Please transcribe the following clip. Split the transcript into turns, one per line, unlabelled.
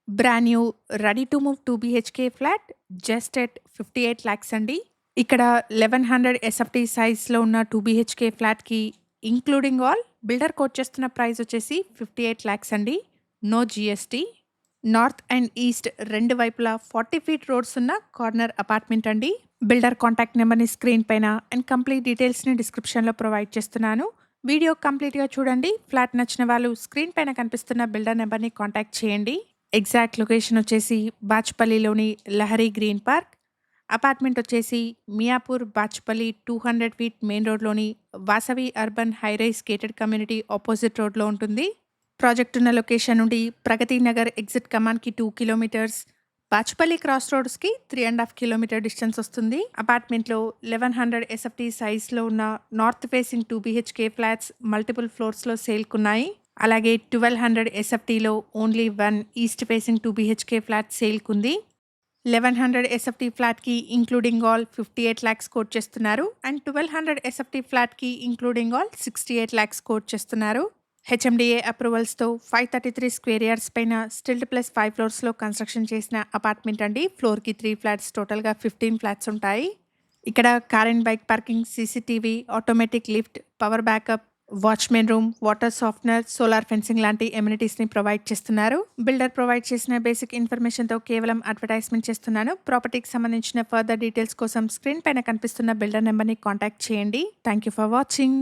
Brand new ready to move 2 BHK flat just at 58 lakhs అండి. ఇక్కడ 1100 SFT సైజ్‌లో ఉన్న 2 బీహెచ్‌కే ఫ్లాట్‌కి ఇంక్లూడింగ్ ఆల్ బిల్డర్ కోట్ చేస్తున్న ప్రైస్ వచ్చేసి 58 లాక్స్ అండి. No GST. North and east రెండు వైపులా 40 ఫీట్ రోడ్స్ ఉన్న కార్నర్ అపార్ట్మెంట్ అండి. బిల్డర్ కాంటాక్ట్ నెంబర్‌ని స్క్రీన్ పైన అండ్ కంప్లీట్ డీటెయిల్స్‌ని డిస్క్రిప్షన్‌లో ప్రొవైడ్ చేస్తున్నాను. వీడియో కంప్లీట్‌గా చూడండి. ఫ్లాట్ నచ్చిన వాళ్ళు స్క్రీన్ పైన కనిపిస్తున్న బిల్డర్ నెంబర్‌ని కాంటాక్ట్ చేయండి. ఎగ్జాక్ట్ లొకేషన్ వచ్చేసి బాచ్పల్లిలోని లహరి గ్రీన్ పార్క్. అపార్ట్మెంట్ వచ్చేసి మియాపూర్ బాచ్పల్లి 200 ఫీట్ మెయిన్ రోడ్లోని Vasavi urban high rise gated community opposite రోడ్లో ఉంటుంది. ప్రాజెక్ట్ ఉన్న లొకేషన్ నుండి ప్రగతి నగర్ ఎగ్జిట్ కమాన్కి 2 కిలోమీటర్స్, బాచ్పల్లి క్రాస్ రోడ్స్కి 3.5 కిలోమీటర్ డిస్టెన్స్ వస్తుంది. అపార్ట్మెంట్లో 1100 ఎస్ఎఫ్టీ సైజ్లో ఉన్న north facing 2 BHK flats multiple ఫ్లోర్స్లో సేల్కున్నాయి. అలాగే 1200 ఎస్ఎఫ్టీలో only 1 east facing 2 BHK flat సేల్కుంది. 1100 ఎస్ఎఫ్టీ ఫ్లాట్‌కి ఇంక్లూడింగ్ ఆల్ 58 లాక్స్ కోట్ చేస్తున్నారు అండ్ 1200 ఎస్ఎఫ్టీ ఫ్లాట్‌కి ఇంక్లూడింగ్ ఆల్ 68 లాక్స్ కోట్ చేస్తున్నారు. హెచ్ఎండిఏ అప్రూవల్స్‌తో 533 స్క్వేర్ యార్డ్స్ పైన స్టిల్డ్ ప్లస్ 5 ఫ్లోర్స్‌లో కన్స్ట్రక్షన్ చేసిన అపార్ట్మెంట్ అండి. ఫ్లోర్‌కి 3 ఫ్లాట్స్, టోటల్‌గా 15 ఫ్లాట్స్ ఉంటాయి. ఇక్కడ car and bike parking, CCTV, automatic lift, power backup, watchman room, water softener, solar fencing లాంటి ఎమ్యూనిటీస్‌ని ప్రొవైడ్ చేస్తున్నారు. బిల్డర్ ప్రొవైడ్ చేసిన బేసిక్ ఇన్ఫర్మేషన్‌తో కేవలం అడ్వర్టైజ్మెంట్ చేస్తున్నాను. ప్రాపర్టీకి సంబంధించిన ఫర్దర్ డీటెయిల్స్ కోసం స్క్రీన్ పైన కనిపిస్తున్న బిల్డర్ నెంబర్‌ని కాంటాక్ట్ చేయండి. Thank you for watching.